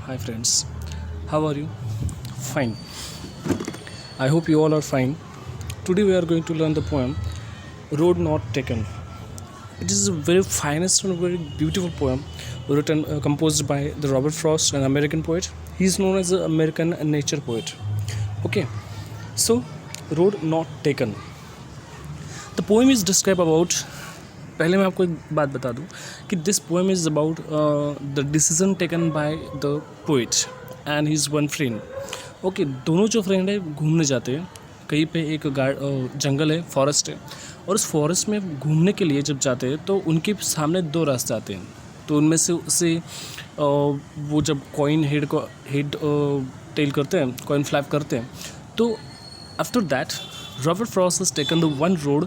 Hi friends, how are you? Fine. I hope you all are fine. Today we are going to learn the poem Road Not Taken. It is a very finest and very beautiful poem written, composed by the Robert Frost, an American poet. He is known as the American nature poet. Okay, so Road Not Taken. The poem is described about. पहले मैं आपको एक बात बता दूं कि this poem is about the decision taken by the poet and his one friend. Okay, दोनों जो फ्रेंड है घूमने जाते हैं कहीं पे. एक जंगल है, फॉरेस्ट है, और उस फॉरेस्ट में घूमने के लिए जब जाते हैं तो उनके सामने दो रास्ते आते हैं. तो उनमें से वो जब कॉइन हेड टेल करते हैं, कॉइन फ्लैप करते हैं, तो after that Robert Frost has taken the one road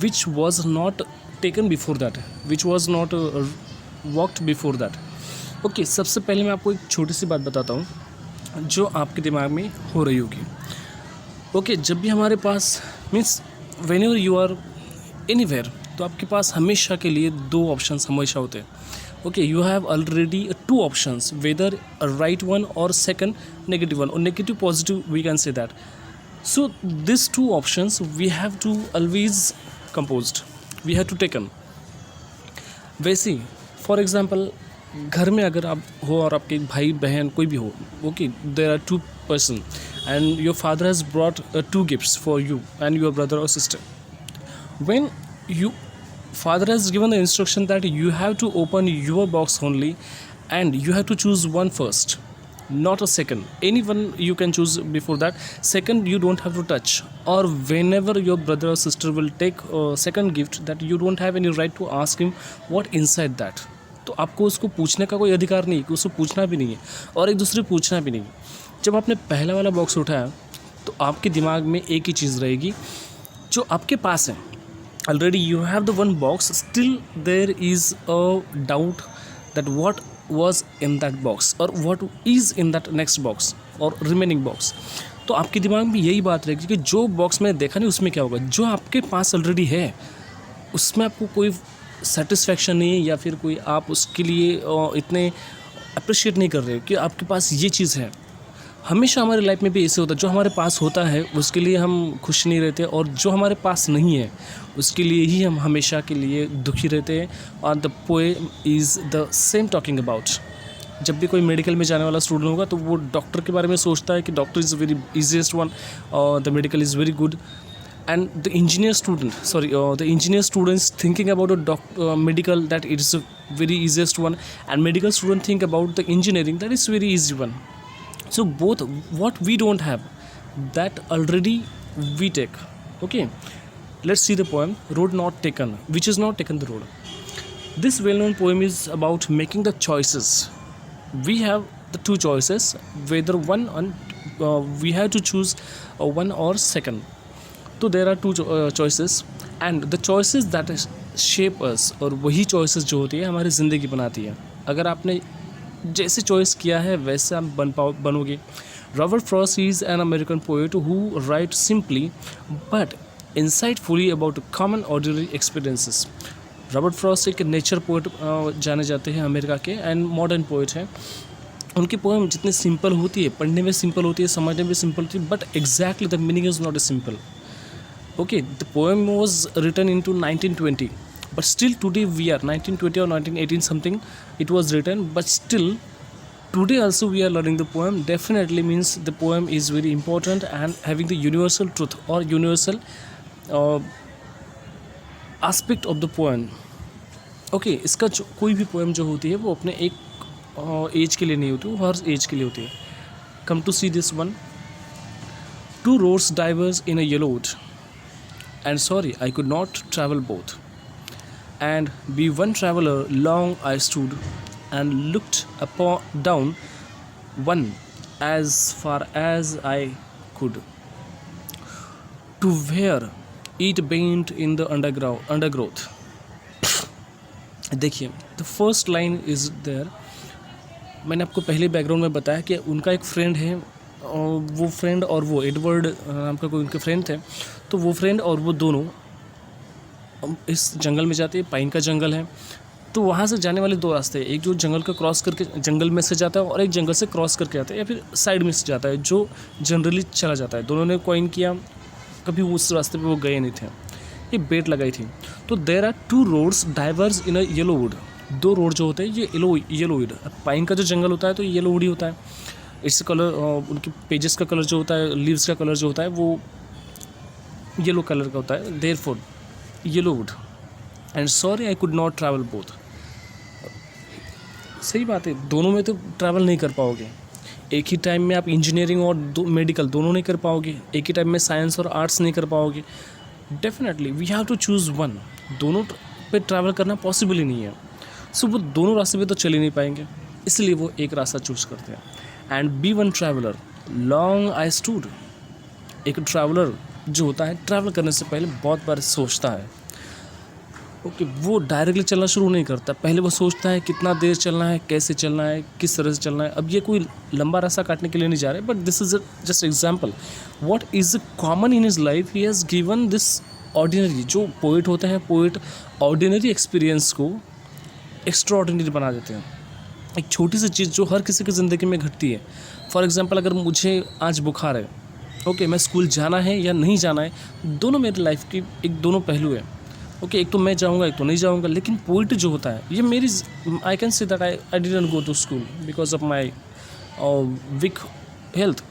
which was not taken before that, which was not walked before that. Okay, सबसे पहले मैं आपको एक छोटी सी बात बताता हूँ जो आपके दिमाग में हो रही होगी. ओके, जब भी हमारे पास means whenever you are anywhere, तो आपके पास हमेशा के लिए दो ऑप्शंस हमेशा होते हैं. Okay, you have already two options, whether right one और सेकंड नेगेटिव वन, और negative positive we can say that. So these two options we have to always composed, we have to taken. वैसे for example घर में अगर आप हो और आपके भाई बहन कोई भी हो, okay, there are two person and your father has brought two gifts for you and your brother और sister. When you father has given the instruction that you have to open your box only and you have to choose one first, not a second. Anyone you can choose before that. Second you don't have to touch. Or whenever your brother or sister will take a second gift, that you don't have any right to ask him what inside that. तो आपको उसको पूछने का कोई अधिकार नहीं, कि उसको पूछना भी नहीं है और एक दूसरे पूछना भी नहीं. जब आपने पहला वाला बॉक्स उठाया तो आपके दिमाग में एक ही चीज़ रहेगी जो आपके पास है. Already you have the one box, still there is a doubt that what was in that box or what is in that next box or remaining box. तो आपके दिमाग में यही बात रहेगी कि जो बॉक्स मैंने देखा नहीं उसमें क्या होगा. जो आपके पास ऑलरेडी है उसमें आपको कोई सेटिस्फेक्शन नहीं है, या फिर कोई आप उसके लिए इतने अप्रिशिएट नहीं कर रहे हो कि आपके पास ये चीज़ है. हमेशा हमारे लाइफ में भी ऐसे होता है, जो हमारे पास होता है उसके लिए हम खुश नहीं रहते, और जो हमारे पास नहीं है उसके लिए ही हम हमेशा के लिए दुखी रहते हैं. और the poem is the same talking about. जब भी कोई मेडिकल में जाने वाला स्टूडेंट होगा तो वो डॉक्टर के बारे में सोचता है कि doctor is very easiest one, और the medical is very good. and the engineer students thinking about a medical, that it is a very easiest one, and medical student think about the engineering, that is very easy one. So both what we don't have, that already we take. Okay, let's see the poem Road Not Taken, which is not taken the road. This well-known poem is about making the choices. We have the two choices, whether one we have to choose one or second. तो there are two choices, and the choices that shape us, और वही choices जो होती है हमारी ज़िंदगी बनाती है. अगर आपने जैसे चॉइस किया है वैसे आप बनोगे. Robert Frost is an American poet who write simply but insightfully about common ordinary experiences. Robert Frost एक नेचर पोएट जाने जाते हैं अमेरिका के, एंड मॉडर्न पोएट हैं. उनकी पोएम जितनी सिंपल होती है, पढ़ने में सिंपल होती है, समझने में सिंपल होती है, but exactly the meaning is not a simple. Okay, the poem was written into 1920, but still today we are 1920 or 1918 something it was written, but still today also we are learning the poem. Definitely means the poem is very important and having the universal truth or universal aspect of the poem. Okay, इसका कोई भी poem जो होती है वो अपने एक as के लिए नहीं होती, वो हर एज के लिए होती है. Come to see this one. Two roads diverge in a yellow wood, and sorry I could not travel both, and be one traveler long I stood and looked down one as far as I could, to where it bent in the undergrowth. देखिए, the first line is there. मैंने आपको पहले background में बताया कि उनका एक friend है, वो फ्रेंड और वो एडवर्ड नाम का कोई उनके फ्रेंड थे. तो वो फ्रेंड और वो दोनों इस जंगल में जाते हैं. पाइन का जंगल है, तो वहाँ से जाने वाले 2 रास्ते हैं, एक जो जंगल का क्रॉस करके जंगल में से जाता है और एक जंगल से क्रॉस करके आता है या फिर साइड में से जाता है जो जनरली चला जाता है। दोनों ने कॉइन किया, कभी उस रास्ते पे वो गए नहीं थे, ये बेट लगाई थी। तो there are 2 roads diverse in a yellow wood. 2 road जो होते हैं ये येलो वुड, पाइन का जो जंगल होता है तो येलो वुड ही होता है। इट्स कलर, उनके पेजेस का कलर जो होता है, लीव्स का कलर जो होता है वो येलो कलर का होता है, therefore yellow would. And sorry I could not travel both. सही बात है, दोनों में तो ट्रैवल नहीं कर पाओगे। एक ही टाइम में आप इंजीनियरिंग और मेडिकल दोनों नहीं कर पाओगे, एक ही टाइम में साइंस और आर्ट्स नहीं कर पाओगे। Definitely we have to choose one. दोनों पे ट्रैवल करना पॉसिबल ही नहीं है। सो वो दोनों रास्ते पे तो चल ही नहीं पाएंगे, इसलिए वो एक रास्ता चूज़ करते हैं। And be one traveller long I stood. एक ट्रैवलर जो होता है ट्रैवल करने से पहले बहुत बार सोचता है। ओके, वो डायरेक्टली चलना शुरू नहीं करता, पहले वो सोचता है कितना देर चलना है, कैसे चलना है, किस तरह से चलना है। अब ये कोई लंबा रास्ता काटने के लिए नहीं जा रहे, but this is just example what is common in his life. He has given this ordinary. जो पोइट होते हैं, पोइट ऑर्डिनरी एक्सपीरियंस को एक्स्ट्रा ऑर्डिनरी बना देते हैं। एक छोटी सी चीज़ जो हर किसी की ज़िंदगी में घटती है। फॉर एग्जाम्पल, अगर मुझे आज बुखार है, ओके, मैं स्कूल जाना है या नहीं जाना है, दोनों मेरी लाइफ की दोनों पहलू है। ओके, एक तो मैं जाऊँगा, एक तो नहीं जाऊँगा। लेकिन पोइट जो होता है, ये मेरी, I can say that I didn't go to school because of my weak health.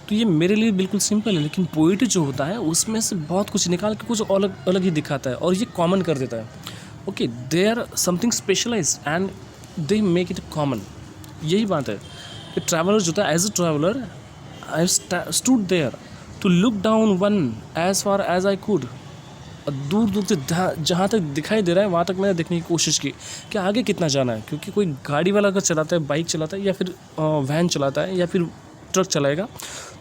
तो ये मेरे लिए बिल्कुल सिंपल है। लेकिन पोइट जो होता है उसमें से बहुत कुछ निकाल के कुछ अलग अलग ही दिखाता है और ये कॉमन कर देता है। Okay, they are something specialise and they make it common. यही बात है कि ट्रैवलर जो होता है, as a traveller I stood there to look down one as far as I could. दूर दूर से जहाँ तक दिखाई दे रहा है वहाँ तक मैंने देखने की कोशिश की कि आगे कितना जाना है। क्योंकि कोई गाड़ी वाला अगर चलाता है, बाइक चलाता है या फिर वैन चलाता है या फिर ट्रक चलाएगा,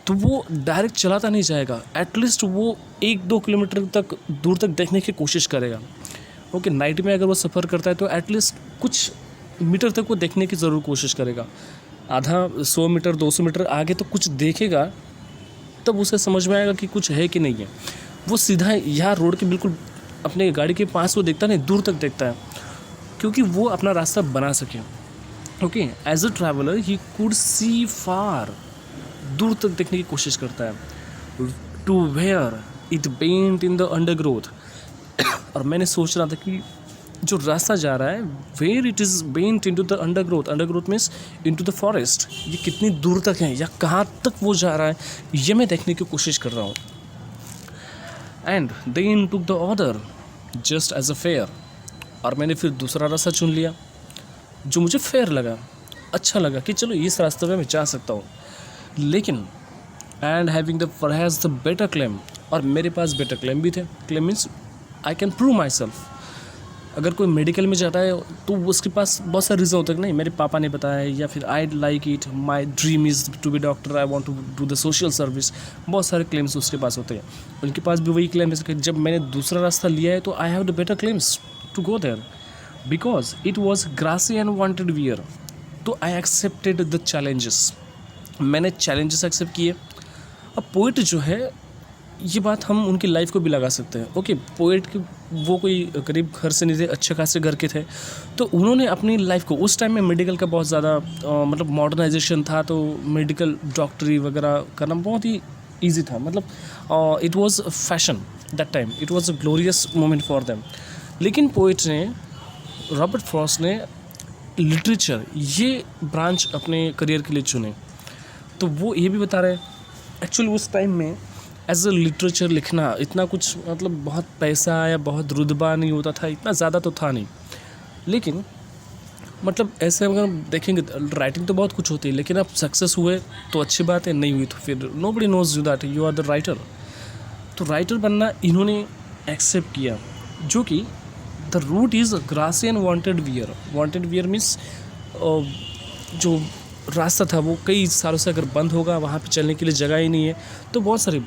तो वो डायरेक्ट चलाता नहीं जाएगा। एटलीस्ट वो 1-2 किलोमीटर तक दूर तक देखने की कोशिश करेगा। ओके, नाइट में अगर वो सफ़र करता है तो एटलीस्ट कुछ मीटर तक वो देखने की ज़रूर कोशिश करेगा। आधा 100 मीटर 200 मीटर आगे तो कुछ देखेगा, तब उसे समझ में आएगा कि कुछ है कि नहीं है। वो सीधा यहाँ रोड के बिल्कुल अपने गाड़ी के पास वो देखता नहीं, दूर तक देखता है, क्योंकि वो अपना रास्ता बना सके। Okay, as a traveller he could see far, दूर तक देखने की कोशिश करता है। To where it bent in the undergrowth. और मैंने सोच रहा था कि जो रास्ता जा रहा है, where it is bent in to the undergrowth. Undergrowth means in to the forest. ये कितनी दूर तक है या कहाँ तक वो जा रहा है, ये मैं देखने की कोशिश कर रहा हूँ। And then took the order just as a fair. और मैंने फिर दूसरा रास्ता चुन लिया जो मुझे फेयर लगा, अच्छा लगा कि चलो इस रास्ते में मैं जा सकता हूँ। लेकिन and having the perhaps the better claim, और मेरे पास बेटर क्लेम भी थे। Claim means I can prove my self. अगर कोई मेडिकल में जाता है तो उसके पास बहुत सारे रीज़न होते हैं कि नहीं, मेरे पापा ने बताया, या फिर I like it, my dream is to be doctor, I want to do the social service. बहुत सारे क्लेम्स उसके पास होते हैं। उनके पास भी वही क्लेम है कि जब मैंने दूसरा रास्ता लिया है तो I have the better claims to go there because it was grassy and wanted wear. तो आई एक्सेप्टेड द चैलेंजेस। मैंने चैलेंजेस एक्सेप्ट किए। अब पोइट जो है, ये बात हम उनकी लाइफ को भी लगा सकते हैं। ओके, पोइट के वो कोई गरीब घर से नहीं थे, अच्छे खासे घर के थे, तो उन्होंने अपनी लाइफ को, उस टाइम में मेडिकल का बहुत ज़्यादा मतलब मॉडर्नाइजेशन था, तो मेडिकल डॉक्टरी वगैरह करना बहुत ही ईजी था। मतलब it was fashion that time, it was a glorious moment for them. लेकिन पोइट ने, रॉबर्ट फ्रॉस्ट ने लिटरेचर ये ब्रांच अपने करियर के लिए चुने। तो वो ये भी बता रहे हैं एक्चुअली उस टाइम में एज अ लिटरेचर लिखना इतना कुछ, मतलब बहुत पैसा या बहुत रुतबा नहीं होता था, इतना ज़्यादा तो था नहीं। लेकिन मतलब ऐसे अगर देखेंगे राइटिंग तो बहुत कुछ होती है, लेकिन आप सक्सेस हुए तो अच्छी बात है, नहीं हुई तो फिर nobody knows you that you are the writer. तो राइटर बनना इन्होंने एक्सेप्ट किया, जो कि the route is grassy and wanted wear. Wanted wear means जो रास्ता था वो कई सालों से अगर बंद होगा, वहाँ पे चलने के लिए जगह ही नहीं है, तो बहुत सारे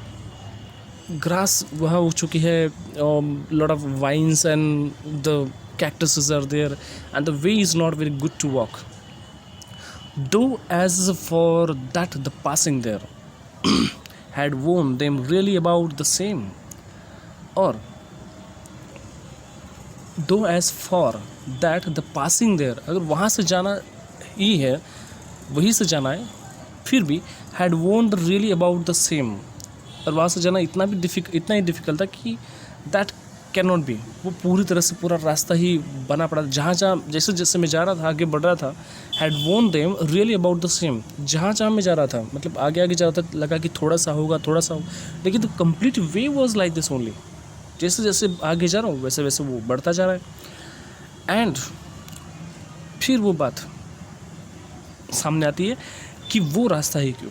ग्रास वहाँ हो चुकी है, lot of vines and the cactuses are there and the way is not very good to walk. Though as for that the passing there had warned them really about the same. और though as for that the passing there, अगर वहाँ से जाना ही है, वहीं से जाना है, फिर भी हैड वोन्ड रियली अबाउट द सेम, और वहाँ से जाना इतना ही डिफ़िकल्ट था कि दैट कैन नॉट बी, वो पूरी तरह से पूरा रास्ता ही बना पड़ा। जहाँ जैसे जैसे मैं जा रहा था, आगे बढ़ रहा था, हैड वोन them really about the same, जहाँ मैं जा रहा था, मतलब आगे आगे जा रहा था, लगा कि थोड़ा सा होगा, लेकिन the complete way was like this only. जैसे जैसे आगे जा रहा हूँ वैसे वैसे वो बढ़ता जा रहा है। एंड फिर वो बात सामने आती है कि वो रास्ता ही क्यों।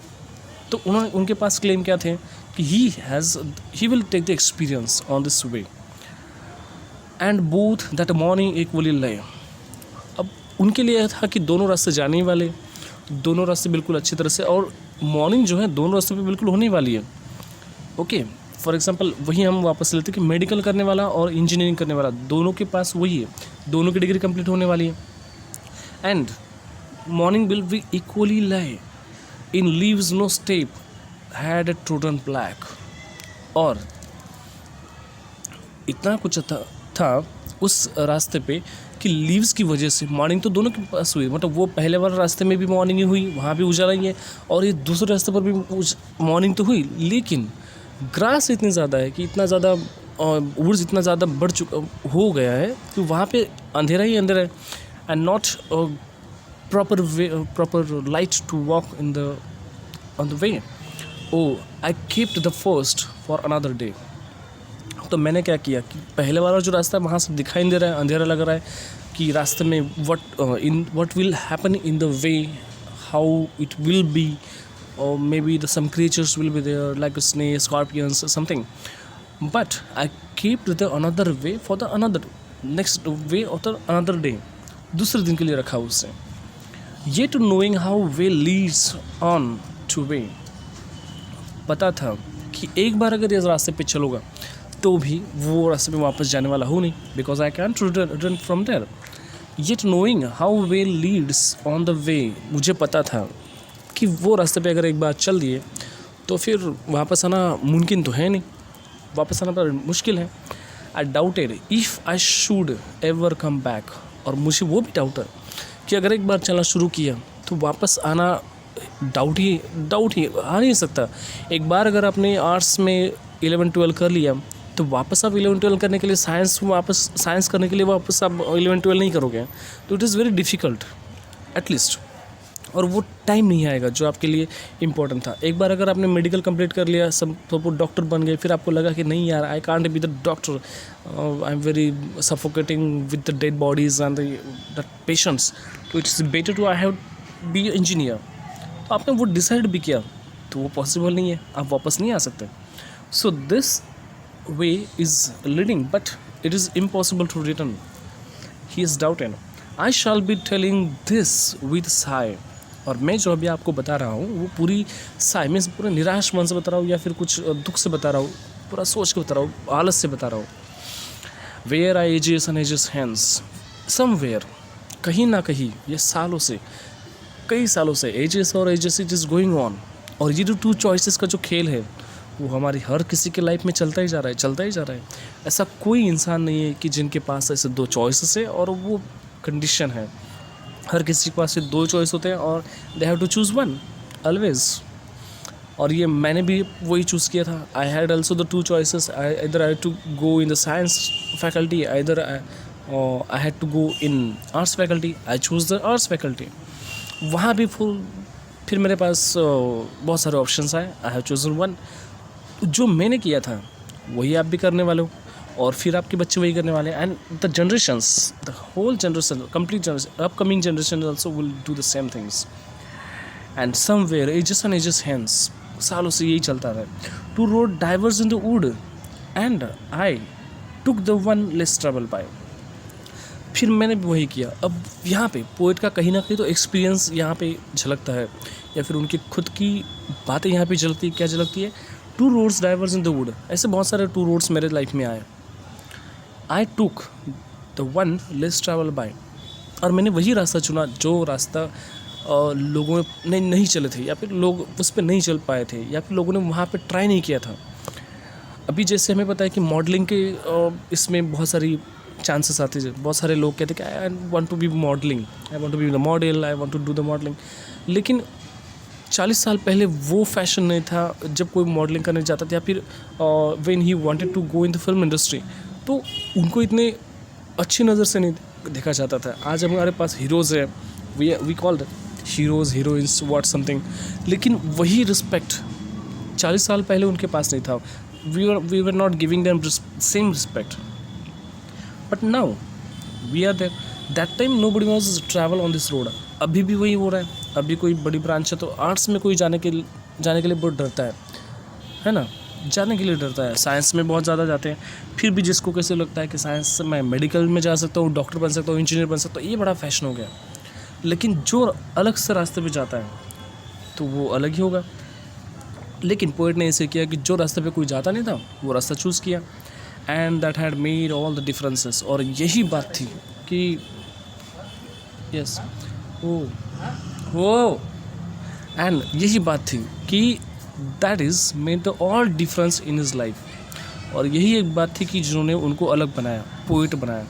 तो उनके पास क्लेम क्या थे कि he will take the experience on this way and both that morning equally lay. अब उनके लिए था कि दोनों रास्ते जाने वाले, दोनों रास्ते बिल्कुल अच्छी तरह से, और मॉर्निंग जो है दोनों रास्ते पे बिल्कुल होने वाली है। ओके, फॉर एग्जांपल वही हम वापस लेते कि मेडिकल करने वाला और इंजीनियरिंग करने वाला दोनों के पास वही है, दोनों की डिग्री कंप्लीट होने वाली है। And morning will be equally lay in leaves no step had a trodden black. और इतना कुछ था उस रास्ते पे कि लीव्स की वजह से मॉर्निंग तो दोनों के पास हुई, मतलब वो पहले वाले रास्ते में भी मॉर्निंग ही हुई, वहाँ भी उजाला ही है, और ये दूसरे रास्ते पर भी मॉर्निंग तो हुई, लेकिन ग्रास इतनी ज़्यादा है कि इतना ज़्यादा वुड्स इतना ज़्यादा बढ़ चुका हो गया है कि वहाँ पे अंधेरा ही अंधेरा है, and not proper light to walk on the way. Oh, I kept the first for another day. तो मैंने क्या किया कि पहले वाला जो रास्ता है वहाँ से दिखाई नहीं दे रहा है, अंधेरा लग रहा है कि रास्ते में what will happen in the way, how it will be, or maybe some creatures will be there like a snake, scorpions, something. But I kept the another way for the another next way or the another day, दूसरे दिन के लिए रखा उससे। ये to knowing how way leads on to way, पता था कि एक बार अगर इस रास्ते पे चलूँगा तो भी वो रास्ते पे वापस जाने वाला हूँ नहीं, because I can't return from there. ये to knowing how way leads on the way, मुझे पता था कि वो रास्ते पे अगर एक बार चल दिए तो फिर वापस आना मुमकिन तो है नहीं, वापस आना पर मुश्किल है। आई doubted if I should ever come back, और मुझे वो भी डाउट है कि अगर एक बार चलना शुरू किया तो वापस आना डाउट ही आ नहीं सकता। एक बार अगर आपने आर्ट्स में 11-12 कर लिया तो वापस आप 11-12 करने के लिए साइंस करने के लिए वापस आप 11-12 नहीं करोगे, तो it is very difficult at least, और वो टाइम नहीं आएगा जो आपके लिए इम्पोर्टेंट था। एक बार अगर आपने मेडिकल कंप्लीट कर लिया, सब तो वो डॉक्टर बन गए, फिर आपको लगा कि नहीं यार I can't be the doctor, I am very suffocating with the dead bodies and the patients, तो it's better to I have be engineer. तो आपने वो डिसाइड भी किया तो वो पॉसिबल नहीं है, आप वापस नहीं आ सकते। So this way is leading but it is impossible to return, he is doubted. I shall be telling this with sigh, और मैं जो अभी आपको बता रहा हूँ वो पूरी साई में पूरा निराश मन से बता रहा हूँ या फिर कुछ दुख से बता रहा हूँ, पूरा सोच के बता रहा हूँ, आलस से बता रहा हूँ। Where I ages and ages hence somewhere, कहीं ना कहीं ये कई सालों से एजेस और ages it is going on, और ये जो 2 चॉइसेस का जो खेल है वो हमारी हर किसी के लाइफ में चलता ही जा रहा है। ऐसा कोई इंसान नहीं है कि जिनके पास ऐसे 2 चॉइसेस है और वो कंडीशन है। हर किसी के पास से 2 चॉइस होते हैं और they have to choose one always, और ये मैंने भी वही चूज़ किया था। I had also the 2 choices, either I had to go in the science faculty, either I had to go in arts faculty. I chose the arts faculty. वहाँ भी फिर मेरे पास बहुत सारे ऑप्शंस आए, आई हैव चोजन वन। जो मैंने किया था वही आप भी करने वाले हो, और फिर आपके बच्चे वही करने वाले हैं, and the generations, the whole generation, complete generation, upcoming generation also will do the same things, and somewhere ages and ages hence, सालों से यही चलता रहा। 2 road diverge in the wood and I took the one less travel by. फिर मैंने भी वही किया। अब यहाँ पे पोइट का कहीं ना कहीं तो एक्सपीरियंस यहाँ पे झलकता है, या फिर उनकी खुद की बातें यहाँ पे झलकती है। क्या झलकती है? 2 roads diverse in the wood, ऐसे बहुत सारे 2 रोड्स मेरे लाइफ में आए। I took the one less travel by, और मैंने वही रास्ता चुना जो रास्ता लोगों ने नहीं चले थे, या फिर लोग उस पर नहीं चल पाए थे, या फिर लोगों ने वहाँ पे ट्राई नहीं किया था। अभी जैसे हमें पता है कि मॉडलिंग के इसमें बहुत सारी चांसेस आते हैं। बहुत सारे लोग कहते कि I want to be modelling, I want to be the model, I want to do the modelling. लेकिन 40 साल पहले वो फैशन नहीं था जब कोई मॉडलिंग करने जाता था, या फिर when he wanted to go in the film industry, तो उनको इतने अच्छी नज़र से नहीं देखा जाता था। आज हमारे पास हीरोज़ है, we call the heroes, heroines, what something, लेकिन वही रिस्पेक्ट 40 साल पहले उनके पास नहीं था। We were not giving them same respect, but now we are there. That time nobody was travel on this road. अभी भी वही हो रहा है। अभी कोई बड़ी ब्रांच है तो आर्ट्स में कोई जाने के लिए बहुत डरता है ना, जाने के लिए डरता है। साइंस में बहुत ज़्यादा जाते हैं, फिर भी जिसको कैसे लगता है कि साइंस से मैं मेडिकल में जा सकता हूँ, डॉक्टर बन सकता हूँ, इंजीनियर बन सकता हूँ, ये बड़ा फैशन हो गया। लेकिन जो अलग से रास्ते पे जाता है तो वो अलग ही होगा। लेकिन पोएट ने ऐसे किया कि जो रास्ते पे कोई जाता नहीं था वो रास्ता चूज़ किया, and that had made all the differences. और यही बात थी कि यस वो एंड यही बात थी कि that is made the all difference in his life. और यही एक बात थी कि जिन्होंने उनको अलग बनाया, पोएट बनाया।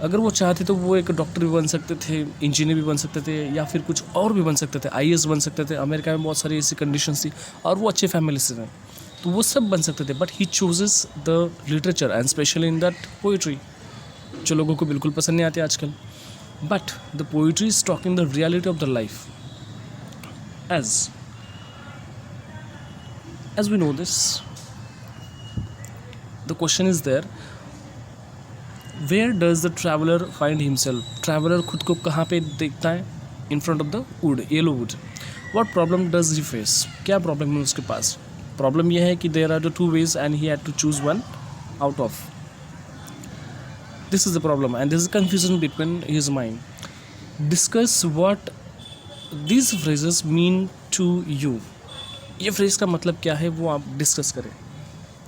अगर वो चाहते तो वो एक डॉक्टर भी बन सकते थे, इंजीनियर भी बन सकते थे, या फिर कुछ और भी बन सकते थे, आईएएस बन सकते थे। अमेरिका में बहुत सारी ऐसी कंडीशंस थी और वो अच्छे फैमिली से थे, तो वो सब बन सकते थे। But he chooses the literature and specially in that poetry, जो लोगों को बिल्कुल पसंद नहीं आती आजकल। But the poetry is talking the reality of the life, as we know this. The question is there, where does the traveler find himself? Traveler खुद को कहाँ पे देखता है? In front of the wood, yellow wood. What problem does he face? क्या problem है उसके पास? Problem यह है कि there are the two ways and he had to choose one out of. This is the problem and this is confusion between his mind. Discuss what these phrases mean to you. ये phrase का मतलब क्या है वो आप discuss करें।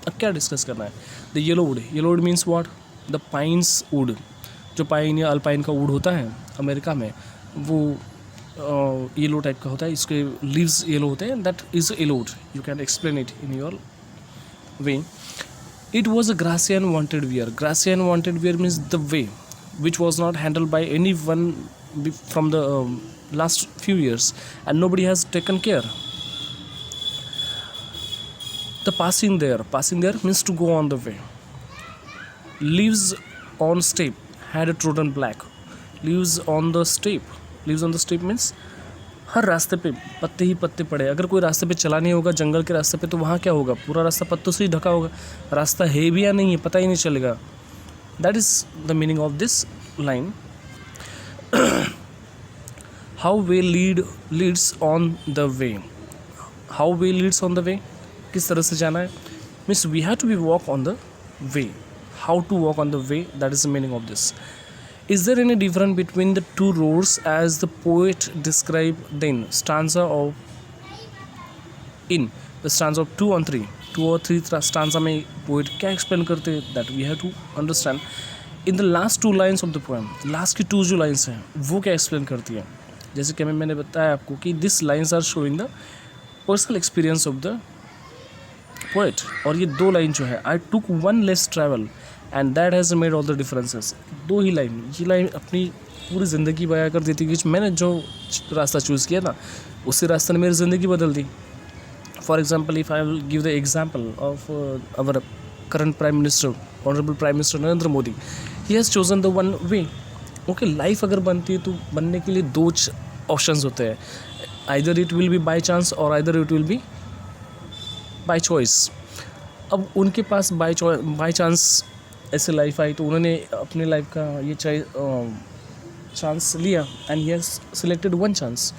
अब क्या डिस्कस करना है? The yellow would, yellow would means what? The pines would. जो पाइन या अल्पाइन का वुड होता है अमेरिका में, वो येलो टाइप का होता है, इसके लीव्स येलो होते हैं, that is yellow wood. You can explain it in your way. It was a grassy and wanted wear. Grassy and wanted wear means the way which was not handled by any one from the last few years and nobody has taken care. The passing there means to go on the way. Leaves on step had a trodden black. Leaves on the step means हर रास्ते पे पत्ते ही पत्ते पड़े। अगर कोई रास्ते पे चला नहीं होगा जंगल के रास्ते पे, तो वहाँ क्या होगा? पूरा रास्ता पत्तों से ही ढका होगा। रास्ता है भी या नहीं है पता ही नहीं चलेगा। That is the meaning of this line. How way leads on the way. How way leads on the way, किस तरह से जाना है? Means we have to be walk on the way. How to walk on the way, that is the meaning of this. Is there any difference between the two roads as the poet describe then stanza of in the stanza of 2 और 3? 2 और 3 stanza में poet क्या explain करते हैं, that we have to understand. In the last 2 lines of the poem, last की 2 जो lines हैं वो क्या एक्सप्लेन करती है? जैसे कि मैंने बताया आपको कि this lines are showing the personal experience of the poet. और ये 2 लाइन जो है, I took one less travel and that has made all the differences. 2 ही लाइन, ये लाइन अपनी पूरी ज़िंदगी बयां कर देती कि मैंने जो रास्ता चूज़ किया ना, उसी रास्ते ने मेरी ज़िंदगी बदल दी। For example, if I will give the example of our current prime minister, honourable prime minister Narendra Modi, he has chosen the one way. Okay, life अगर बनती है तो बनने के लिए 2 ऑप्शंस होते हैं, either it will be by chance और either it will be by choice. अब उनके पास बाय चांस ऐसे लाइफ आई तो उन्होंने अपनी लाइफ का ये चांस लिया and he has selected one chance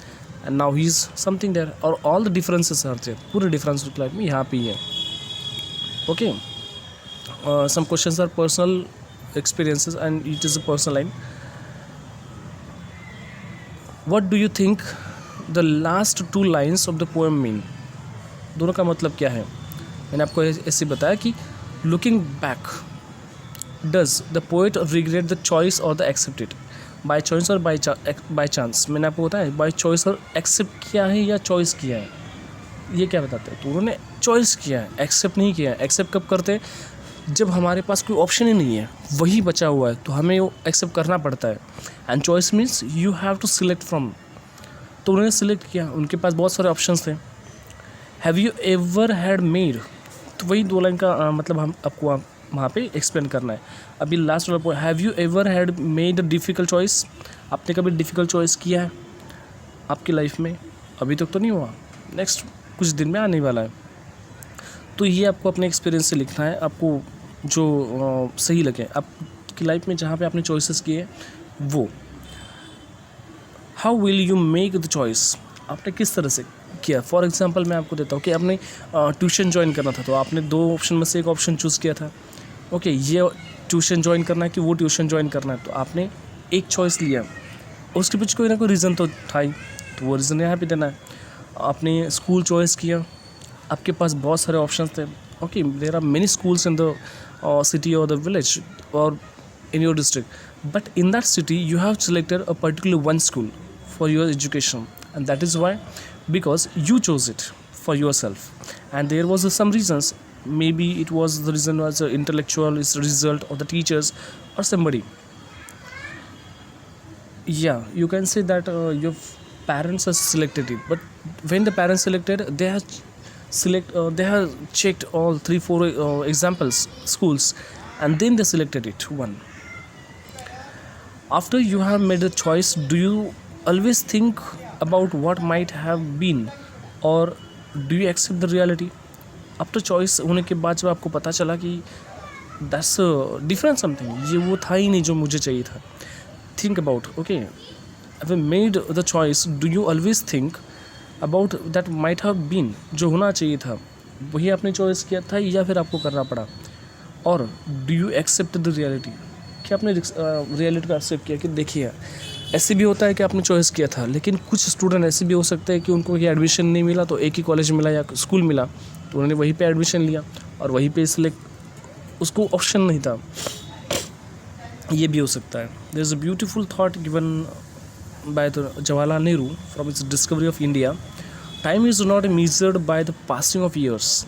and now he is something there. और all the differences are there, पूरे डिफरेंस लाइफ में यहाँ पे ही है। Okay, some questions are personal experiences and it is a personal line. What do you think the last 2 lines of the poem mean? दोनों का मतलब क्या है? मैंने आपको ऐसे बताया कि looking back, does the poet regret the choice or the accept it? By choice और by chance? मैंने आपको बताया by choice और accept किया है या choice किया है, ये क्या बताते हैं? तो उन्होंने choice किया है, accept नहीं किया है। accept कब करते हैं? जब हमारे पास कोई ऑप्शन ही नहीं है, वही बचा हुआ है, तो हमें वो एक्सेप्ट करना पड़ता है। And choice means you have to select from. तो उन्होंने सिलेक्ट किया, उनके पास बहुत सारे ऑप्शंस थे। Have you ever had made, तो वही 2 लाइन का मतलब हम आपको वहाँ पे एक्सप्लेन करना है। अभी लास्ट वाला point, have you ever had made a difficult choice, आपने कभी डिफ़िकल्ट चॉइस किया है आपकी लाइफ में? अभी तक तो नहीं हुआ, नेक्स्ट कुछ दिन में आने वाला है। तो ये आपको अपने एक्सपीरियंस से लिखना है, आपको जो सही लगे आपकी लाइफ में, जहाँ पे आपने चॉइसेस किए वो। How will you make the choice, आपने किस तरह से किया। फॉर एग्जांपल मैं आपको देता हूँ कि आपने ट्यूशन ज्वाइन करना था, तो आपने 2 ऑप्शन में से एक ऑप्शन चूज़ किया था। ओके, ये ट्यूशन ज्वाइन करना है कि वो ट्यूशन ज्वाइन करना है, तो आपने एक चॉइस लिया, उसके पीछे कोई ना कोई रीज़न तो था ही, तो वो रीज़न यहाँ पे देना है। आपने स्कूल चॉइस किया, आपके पास बहुत सारे ऑप्शन थे। Okay, there are many schools in the city और द विलेज और in your district, but in that city you have selected a particular one school for your education, and that is why, because you chose it for yourself, and there was some reasons. Maybe it was the reason was intellectual, is result of the teachers or somebody. Yeah, you can say that your parents have selected it, but when the parents selected, they have checked all 3-4 examples schools, and then they selected it one. After you have made a choice, do you always think about what might have been, or do you accept the reality? After choice होने के बाद जब आपको पता चला कि that's different something, ये वो था ही नहीं जो मुझे चाहिए था, think about, okay, have made the choice, do you always think about that might have been, जो होना चाहिए था वही आपने चॉइस किया था या फिर आपको करना पड़ा, और do you accept the reality, कि आपने रियलिटी को एक्सेप्ट किया कि देखिए ऐसे भी होता है कि आपने चॉइस किया था, लेकिन कुछ स्टूडेंट ऐसे भी हो सकते हैं कि उनको ये एडमिशन नहीं मिला, तो एक ही कॉलेज मिला या स्कूल मिला, तो उन्होंने वहीं पे एडमिशन लिया और वहीं पे सिलेक्ट, उसको ऑप्शन नहीं था, ये भी हो सकता है। There is a beautiful thought given by the Jawaharlal Nehru from its discovery of India, time is not measured by the passing of years,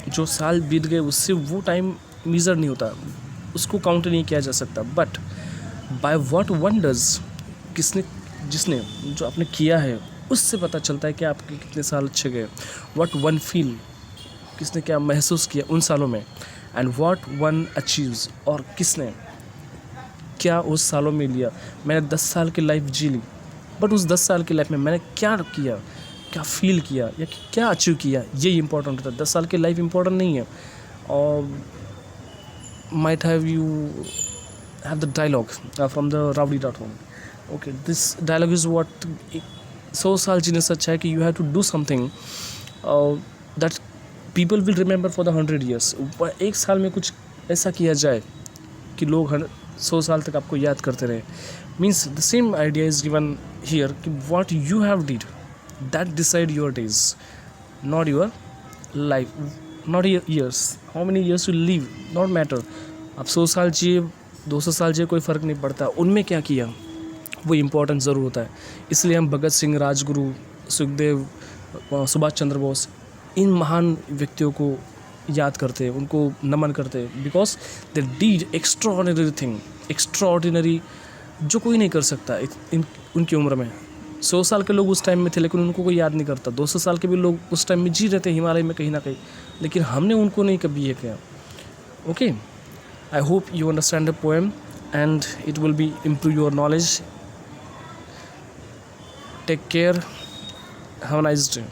जो साल बीत गए उससे वो टाइम मेजर नहीं होता, उसको काउंट नहीं किया जा सकता, but by what one does, जिसने जो आपने किया है उससे पता चलता है कि आपके कितने साल अच्छे गए। व्हाट वन फील, किसने क्या महसूस किया उन सालों में, एंड व्हाट वन अचीव्स, और किसने क्या उस सालों में लिया। मैंने 10 साल की लाइफ जी ली, बट उस 10 साल की लाइफ में मैंने क्या किया, क्या फील किया या क्या अचीव किया, ये इंपॉर्टेंट होता है। 10 साल की लाइफ इंपॉर्टेंट नहीं है। और might have you have the dialogue from the Rowdy.home. Okay, this dialogue is what 100 साल जीने से अच्छा है कि you have to do something that people will remember for the 100 years. एक साल में कुछ ऐसा किया जाए कि लोग 100 साल तक आपको याद करते रहे। Means the same idea is given here कि what you have did that decide your days, not your life, not your years. How many years you live not matter. आप 100 साल जिए 200 साल जिए कोई फ़र्क नहीं पड़ता, उनमें क्या किया वो इम्पोर्टेंट ज़रूर होता है। इसलिए हम भगत सिंह, राजगुरु, सुखदेव, सुभाष चंद्र बोस, इन महान व्यक्तियों को याद करते हैं, उनको नमन करते हैं, because they did extraordinary thing, extraordinary जो कोई नहीं कर सकता उनकी उम्र में। 100 साल के लोग उस टाइम में थे लेकिन उनको कोई याद नहीं करता। 200 साल के भी लोग उस टाइम में जी रहे थे हिमालय में कहीं ना कहीं, लेकिन हमने उनको नहीं कभी ये किया। Okay, I hope you understand the poem and it will be improve your knowledge. Take care, have a nice day.